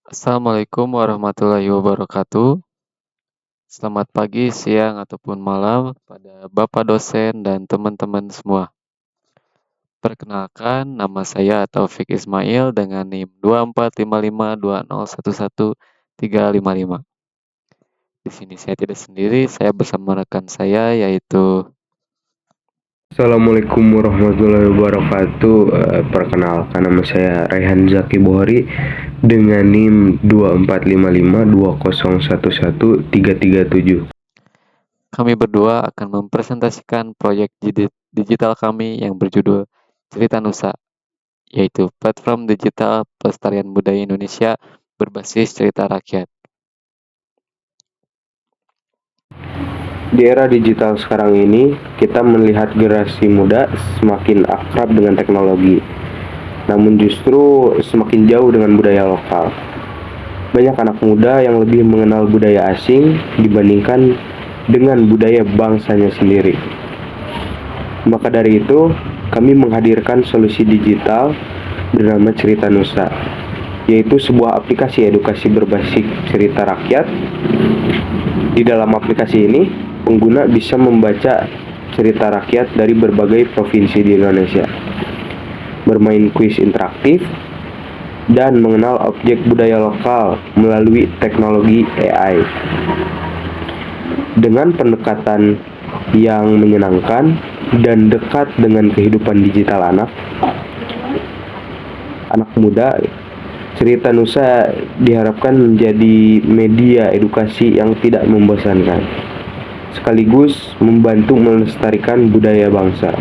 Assalamualaikum warahmatullahi wabarakatuh. Selamat pagi, siang, ataupun malam pada Bapak dosen dan teman-teman semua. Perkenalkan, nama saya Taufik Ismail dengan NIM 245520113555. Di sini saya tidak sendiri, saya bersama rekan saya yaitu Assalamualaikum warahmatullahi wabarakatuh. Perkenalkan, nama saya Raihan Zaki Bohri dengan NIM 245520111337. kami berdua akan mempresentasikan proyek digital kami yang berjudul Cerita Nusa, yaitu platform digital pelestarian budaya Indonesia berbasis cerita rakyat. Di era digital sekarang ini, kita melihat generasi muda semakin akrab dengan teknologi, namun justru semakin jauh dengan budaya lokal. Banyak anak muda yang lebih mengenal budaya asing dibandingkan dengan budaya bangsanya sendiri. Maka dari itu, kami menghadirkan solusi digital bernama Cerita Nusa, yaitu sebuah aplikasi edukasi berbasis cerita rakyat. Di dalam aplikasi ini, pengguna bisa membaca cerita rakyat dari berbagai provinsi di Indonesia, bermain kuis interaktif, dan mengenal objek budaya lokal melalui teknologi AI. Dengan pendekatan yang menyenangkan dan dekat dengan kehidupan digital anak muda, Cerita Nusa diharapkan menjadi media edukasi yang tidak membosankan, sekaligus membantu melestarikan budaya bangsa.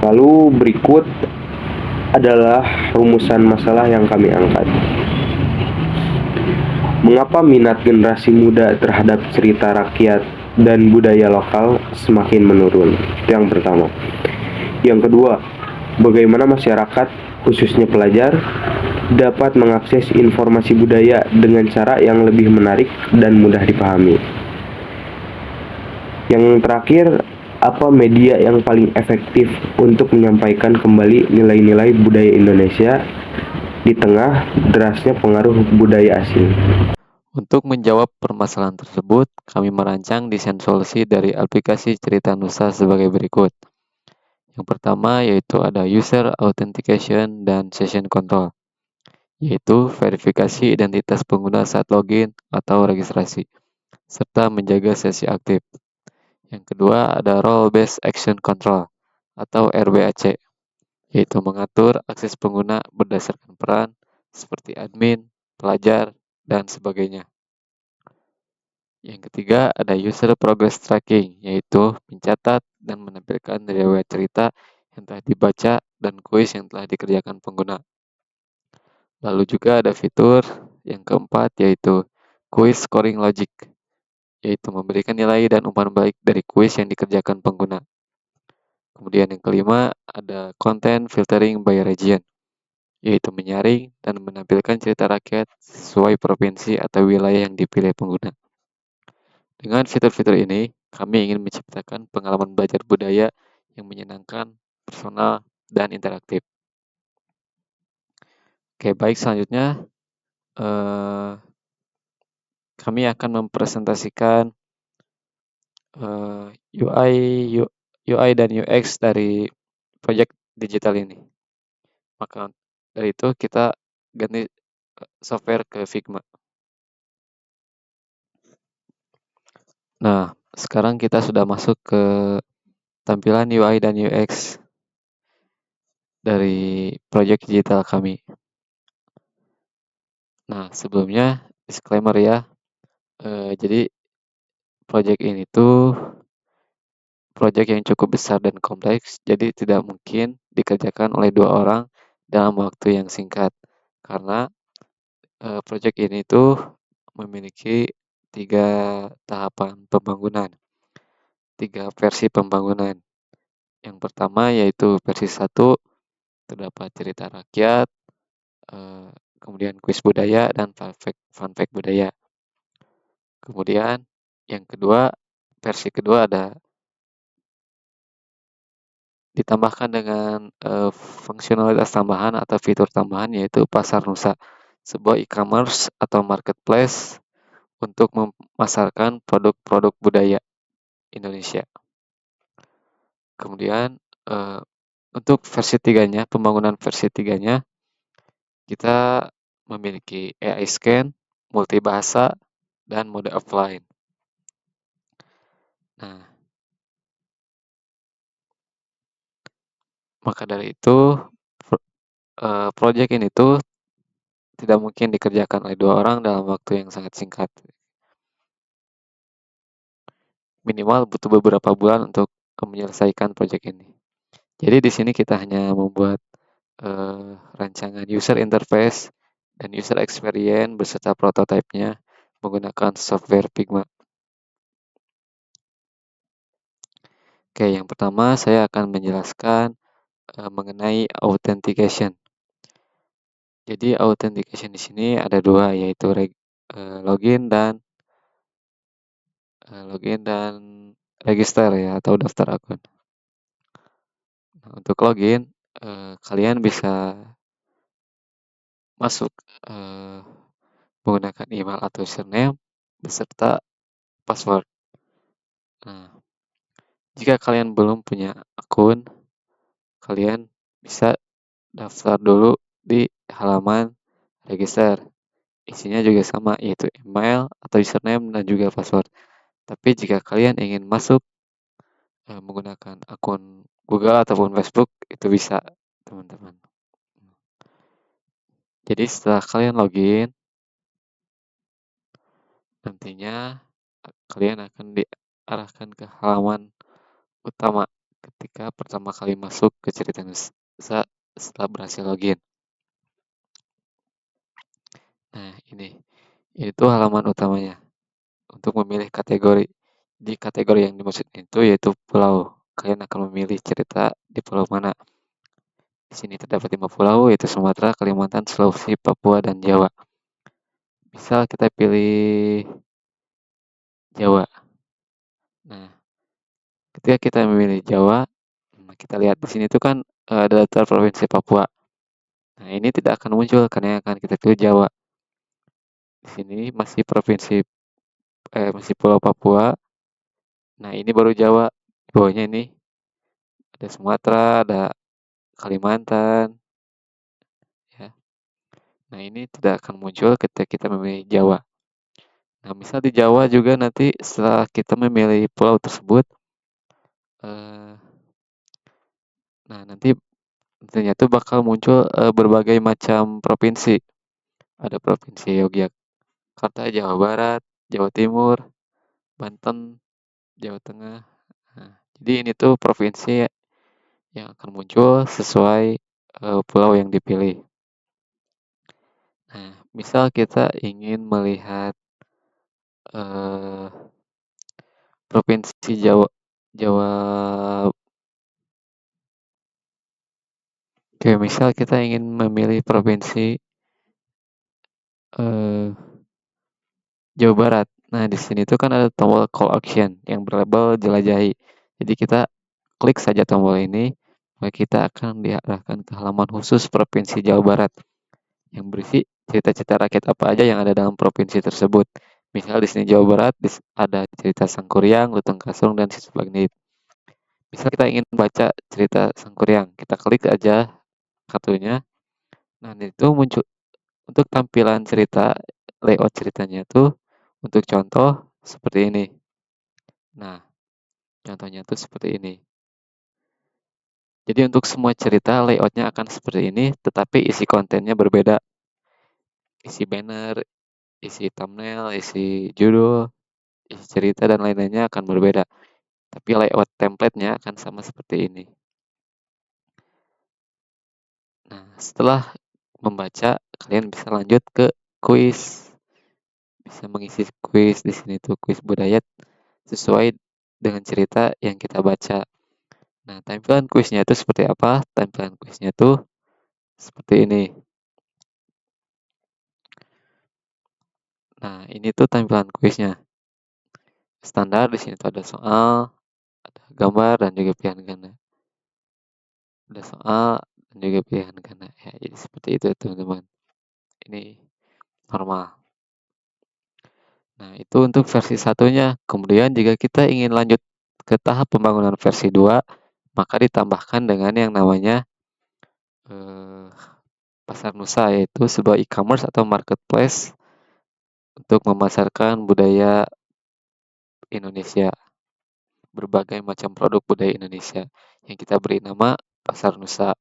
Lalu berikut adalah rumusan masalah yang kami angkat. Mengapa minat generasi muda terhadap cerita rakyat dan budaya lokal semakin menurun? Itu yang pertama. Yang kedua, bagaimana masyarakat, khususnya pelajar, dapat mengakses informasi budaya dengan cara yang lebih menarik dan mudah dipahami. Yang terakhir, apa media yang paling efektif untuk menyampaikan kembali nilai-nilai budaya Indonesia di tengah derasnya pengaruh budaya asing? Untuk menjawab permasalahan tersebut, kami merancang desain solusi dari aplikasi Cerita Nusa sebagai berikut. Yang pertama yaitu ada user authentication dan session control, yaitu verifikasi identitas pengguna saat login atau registrasi, serta menjaga sesi aktif. Yang kedua ada role based action control atau RBAC, yaitu mengatur akses pengguna berdasarkan peran seperti admin, pelajar, dan sebagainya. Yang ketiga ada user progress tracking, yaitu mencatat dan menampilkan riwayat cerita yang telah dibaca dan kuis yang telah dikerjakan pengguna. Lalu juga ada fitur yang keempat yaitu quiz scoring logic, yaitu memberikan nilai dan umpan balik dari kuis yang dikerjakan pengguna. Kemudian yang kelima ada content filtering by region, yaitu menyaring dan menampilkan cerita rakyat sesuai provinsi atau wilayah yang dipilih pengguna. Dengan fitur-fitur ini, kami ingin menciptakan pengalaman belajar budaya yang menyenangkan, personal, dan interaktif. Oke, baik, selanjutnya kami akan mempresentasikan UI dan UX dari proyek digital ini. Maka dari itu kita ganti software ke Figma. Nah, sekarang kita sudah masuk ke tampilan UI dan UX dari proyek digital kami. Nah, sebelumnya disclaimer ya. Jadi proyek ini tuh proyek yang cukup besar dan kompleks, jadi tidak mungkin dikerjakan oleh 2 orang dalam waktu yang singkat. Karena proyek ini tuh memiliki 3 tahapan pembangunan, 3 versi pembangunan. Yang pertama yaitu versi 1, terdapat cerita rakyat, kemudian kuis budaya dan fun fact budaya. Kemudian yang kedua, versi kedua ada ditambahkan dengan fungsionalitas tambahan atau fitur tambahan yaitu pasar nusa, sebuah e-commerce atau marketplace untuk memasarkan produk-produk budaya Indonesia. Kemudian untuk versi 3-nya, pembangunan versi 3-nya, kita memiliki AI scan, multibahasa, dan mode offline. Nah, maka dari itu proyek ini tuh tidak mungkin dikerjakan oleh 2 orang dalam waktu yang sangat singkat. Minimal butuh beberapa bulan untuk menyelesaikan proyek ini. Jadi di sini kita hanya membuat rancangan user interface dan user experience beserta prototipenya menggunakan software Figma. Oke, yang pertama saya akan menjelaskan mengenai authentication. Jadi authentication di sini ada 2, yaitu login dan register ya, atau daftar akun. Nah, untuk login, kalian bisa masuk menggunakan email atau username beserta password. Nah, jika kalian belum punya akun, kalian bisa daftar dulu di halaman register. Isinya juga sama, yaitu email atau username dan juga password. Tapi jika kalian ingin masuk menggunakan akun Google ataupun Facebook, itu bisa, teman-teman. Jadi setelah kalian login, nantinya kalian akan diarahkan ke halaman utama ketika pertama kali masuk ke cerita nusa setelah berhasil login. Nah, ini tuh halaman utamanya untuk memilih kategori. Di kategori yang dimaksud itu yaitu pulau. Kalian akan memilih cerita di pulau mana. Di sini terdapat 5 pulau, yaitu Sumatera, Kalimantan, Sulawesi, Papua, dan Jawa. Misal kita pilih Jawa. Nah, ketika kita memilih Jawa, kita lihat di sini tuh kan ada daftar provinsi Papua. Nah, ini tidak akan muncul karena yang akan kita pilih Jawa. Di sini masih masih Pulau Papua. Nah, ini baru Jawa. Di bawahnya ini ada Sumatera, ada Kalimantan, ya. Nah, ini tidak akan muncul ketika kita memilih Jawa. Nah, misal di Jawa juga nanti setelah kita memilih pulau tersebut, nah nanti tuh bakal muncul berbagai macam provinsi. Ada provinsi Yogyakarta, Jawa Barat, Jawa Timur, Banten, Jawa Tengah. Nah, jadi ini tuh provinsi yang akan muncul sesuai pulau yang dipilih. Nah, misal kita ingin melihat provinsi Jawa. Oke, misal kita ingin memilih provinsi Jawa Barat. Nah, di sini tuh kan ada tombol call action yang berlabel jelajahi. Jadi kita klik saja tombol ini, maka kita akan diarahkan ke halaman khusus Provinsi Jawa Barat yang berisi cerita-cerita rakyat apa aja yang ada dalam provinsi tersebut. Misal di sini Jawa Barat ada cerita Sangkuriang, Lutung Kasung, dan Sisbagnit. Misal kita ingin baca cerita Sangkuriang, kita klik aja kartunya. Nah, itu muncul untuk tampilan cerita, layout ceritanya tuh untuk contoh seperti ini. Nah, contohnya tuh seperti ini. Jadi untuk semua cerita layoutnya akan seperti ini, tetapi isi kontennya berbeda. Isi banner, isi thumbnail, isi judul, isi cerita, dan lain-lainnya akan berbeda. Tapi layout template-nya akan sama seperti ini. Nah, setelah membaca, kalian bisa lanjut ke kuis. Bisa mengisi kuis di sini tuh, kuis budaya sesuai dengan cerita yang kita baca. Nah, tampilan kuisnya itu seperti apa? Tampilan kuisnya tuh seperti ini. Nah, ini tuh tampilan kuisnya. Standar di sini tuh ada soal, ada gambar, dan juga pilihan ganda. Ada soal dan juga pilihan ganda. Ya, jadi seperti itu teman-teman. Ini normal. Nah, itu untuk versi satunya. Kemudian jika kita ingin lanjut ke tahap pembangunan versi 2, maka ditambahkan dengan yang namanya Pasar Nusa, yaitu sebuah e-commerce atau marketplace untuk memasarkan budaya Indonesia, berbagai macam produk budaya Indonesia yang kita beri nama Pasar Nusa.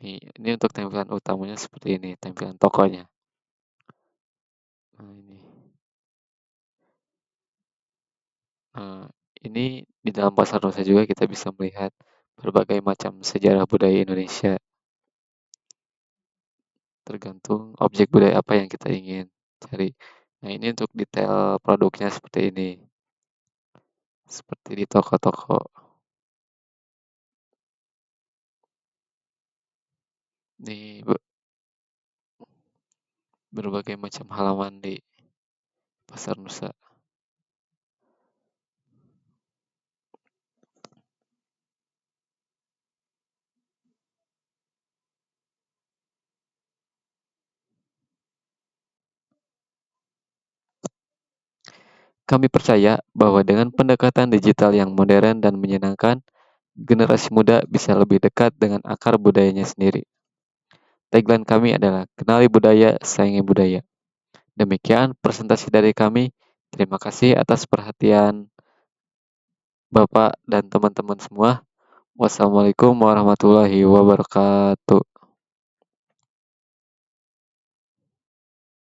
Ini untuk tampilan utamanya seperti ini, tampilan tokonya. Nah, ini. Nah, ini di dalam Pasar Nusa juga kita bisa melihat berbagai macam sejarah budaya Indonesia. Tergantung objek budaya apa yang kita ingin cari. Nah, ini untuk detail produknya seperti ini. Seperti di toko-toko. Ini berbagai macam halaman di Pasar Nusa. Kami percaya bahwa dengan pendekatan digital yang modern dan menyenangkan, generasi muda bisa lebih dekat dengan akar budayanya sendiri. Tagline kami adalah kenali budaya, sayangi budaya. Demikian presentasi dari kami. Terima kasih atas perhatian Bapak dan teman-teman semua. Wassalamualaikum warahmatullahi wabarakatuh.